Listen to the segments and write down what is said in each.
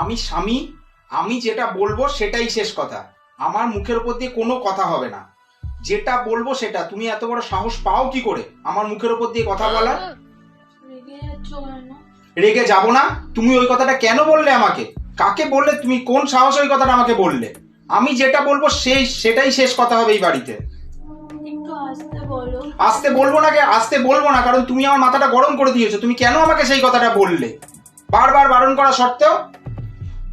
আমি স্বামী, আমি যেটা বলবো সেটাই শেষ কথা। আমার মুখের উপর দিয়ে কোনো কথা হবে না। যেটা বলবো সেটা। তুমি এত বড় সাহস পাও কি করে আমার মুখের উপর দিয়ে কথা বলার? রেগে যাচ্ছ কেন? রেগে যাব না। তুমি ওই কথাটা কেন বললে আমাকে? কাকে বললে? তুমি কোন সাহসে ওই কথাটা আমাকে বললে? আমি যেটা বলবো সেটাই শেষ কথা হবে এই বাড়িতে। একটু আস্তে বলো। আসতে বলবো না, আসতে বলবো না, কারণ তুমি আমার মাথাটা গরম করে দিয়েছো। তুমি কেন আমাকে সেই কথাটা বললে? বারবার বারণ করা সত্ত্বেও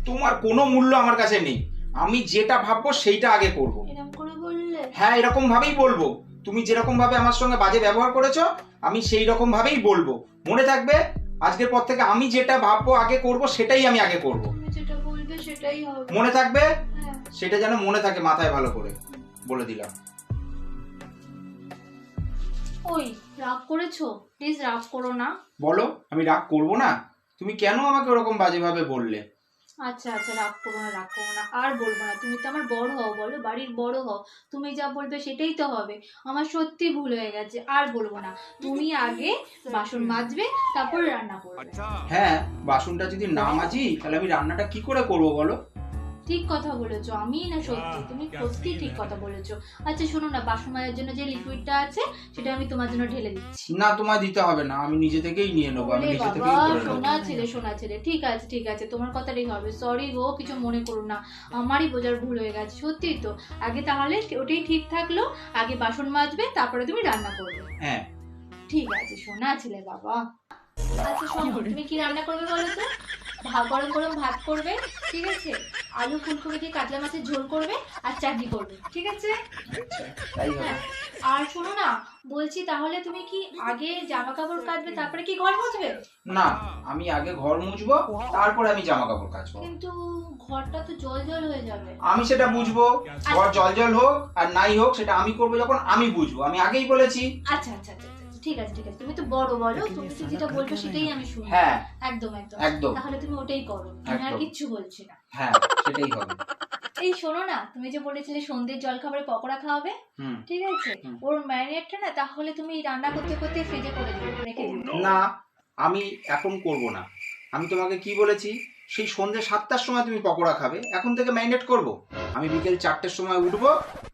তোমার কোনো মূল্য আমার কাছে নেই। আমি যেটা ভাববো সেইটা আগে করব। এরকম করে বললে? হ্যাঁ, এরকম ভাবেই বলবো। তুমি যেরকম ভাবে আমার সঙ্গে বাজে ব্যবহার করেছো আমি সেই রকম ভাবেই বলবো। মনে থাকবে, আজকের পর থেকে আমি যেটা ভাববো আগে করব সেটাই আমি আগে করব। তুমি যেটা বলবে সেটাই হবে। মনে থাকবে? হ্যাঁ। সেটা যেন মনে থাকে মাথায় ভালো করে। বলে দিলাম। ওই রাগ করেছো? প্লিজ রাগ করো না। বলো, আমি রাগ করব না? তুমি কেন আমাকে ওরকম বাজে ভাবে বললে? আচ্ছা আচ্ছা, রাগ করো না, রাগ করো না, আর বলবো না। তুমি তো আমার বড় হও, বলো, বাড়ির বড় হও। তুমি যা বলবে সেটাই তো হবে। আমার সত্যি ভুল হয়ে গেছে, আর বলবো না। তুমি আগে বাসন মাজবে, তারপর রান্না করবে। হ্যাঁ, বাসনটা যদি না মাজি তাহলে আমি রান্নাটা কি করে করব বলো? ঠিক কথা বলেছো। আমি না সত্যি, তুমি সত্যি ঠিক কথা বলেছো। আচ্ছা শোনো না, বাসন মাজার জন্য যে লিকুইডটা আছে সেটা আমি তোমার জন্য ঢেলে দিচ্ছি। না, তোমায় দিতে হবে না, আমি নিজে থেকেই নিয়ে নেবো। আমি ওরে নিজে বাবা, থেকেই করে নেবো। সোনা ছেলে, সোনা ছেলে। ঠিক আছে ঠিক আছে, তোমার কথাটাই হবে। সরি গো, কিছু মনে করো না। আমারই বোঝার ভুল হয়ে গেছে, সত্যি তো। আগে তাহলে ওটাই ঠিক থাকলো, আগে বাসন মাজবে তারপরে তুমি রান্না করবে। হ্যাঁ, ঠিক আছে সোনা ছেলে বাবা। আচ্ছা শোনো, তুমি কি রান্না করবে বলো তো? গরম গরম ভাত করবে, ঠিক আছে? আলু ফুলকপি দিয়ে কাতলা মাছের ঝোল করবে, আর চাটনি করবে, ঠিক আছে? আচ্ছা, তাই হবে। হ্যাঁ। আর শোনো না, বলছি তাহলে তুমি কি আগে জামা কাপড় কাচবে তারপরে কি ঘর মুছবে? না, আমি আগে ঘর মুছবো, তারপরে আমি জামা কাপড় কাচবো। কিন্তু ঘরটা তো জল জল হয়ে যাবে। আমি সেটা বুঝবো। ঘর জল জল হোক আর নাই হোক, সেটা আমি করবো যখন আমি বুঝবো। আমি আগেই বলেছি। আচ্ছা আচ্ছা আচ্ছা আচ্ছা, ঠিক আছে ঠিক আছে। তুমি তো বড়, বলো, তুমি তো যেটা বলবে সেটাই আমি শুনবো। হ্যাঁ, একদম একদম একদম। তাহলে তুমি ওটাই করো, আমি আর একদম। কিচ্ছু বলছি না। হ্যাঁ, সেটাই হবে। এই শোনো না, তুমি যে বলেছিলে সন্ধ্যের জল খাবারে পকোড়া খাওয়াবে, হুম। ঠিক আছে? ওর ম্যারিনেটটা না তাহলে তুমি রান্না করতে করতে ফ্রিজে করে দিও, রেখে দিও। না, আমি এখন করব না। আমি তোমাকে কি বলেছি? সেই সন্ধ্যে 7টার সময় তুমি পকোড়া খাবে, এখন থেকে ম্যারিনেট করব। আমি বিকেল 4টের সময় উঠবো,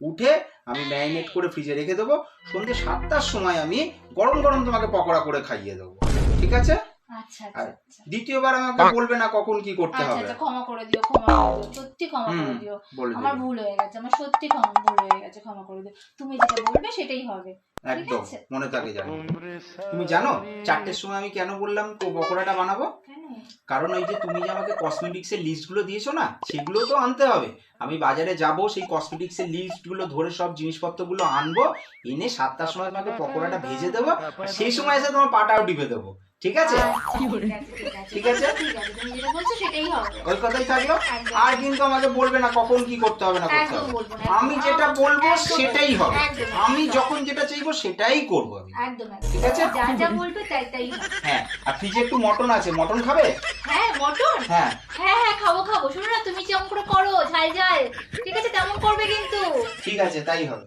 উঠে আমি ম্যারিনেট করে ফ্রিজে রেখে দেবো। সন্ধ্যে 7টার সময় আমি গরম গরম তোমাকে পকোড়া করে খাইয়ে দেবো, ঠিক আছে? আচ্ছা আর আচ্ছা আচ্ছা দ্বিতীয়বার আমাকে বলবে না কখন কি করতে আচ্ছা হবে। আচ্ছা, ক্ষমা করে দিও, ক্ষমা করে দিও, সত্যি ক্ষমা করে দিও। বলে আমার দিও। ভুল হয়ে গেছে, আমার সত্যি ভুল হয়ে গেছে, ক্ষমা করে দিও। তুমি যেটা বলবে সেটাই হবে, ঠিক একদম আছে? মনে থাকে জানো। তুমি জানো 4টের সময় আমি কেন বললাম পকোড়াটা বানাবো? কেন? কারণ ওই যে তুমি যে আমাকে কসমেটিক্স এর লিস্ট গুলো দিয়েছো না, সেগুলো তো আনতে হবে। আমি বাজারে যাব, সেই কসমেটিক্স এর লিস্ট গুলো ধরে সব জিনিসপত্র গুলো আনবো, এনে 7টার সময় তোমাকে পকোড়াটা ভেজে দেবো, আর সেই সময় এসে তোমার পাটাও টিপে দেবো, ঠিক আছে? ঠিক আছে ঠিক আছে, তুমি যেটা বলছো সেটাই হবে। ওই কথাই থাকলো। আর কিন্তু আমাকে বলবে না কখন কি করতে হবে না করতে একদম হবে। বলবো না, আমি যেটা বলবো একদম সেটাই হবে। একদম, আমি যখন যেটা চাইবো সেটাই করবো আমি, একদম ঠিক আছে? যা যা বলবে তাই তাই হবে। হ্যাঁ, আর ফ্রিজে একটু মটন আছে, মটন খাবে? হ্যাঁ মটন, হ্যাঁ। হ্যাঁ হ্যাঁ খাবো খাবো। শোনো না, তুমি যেমন করে করো ঝাল ঝাল, ঠিক আছে? তেমন করবে কিন্তু। ঠিক আছে, তাই হবে।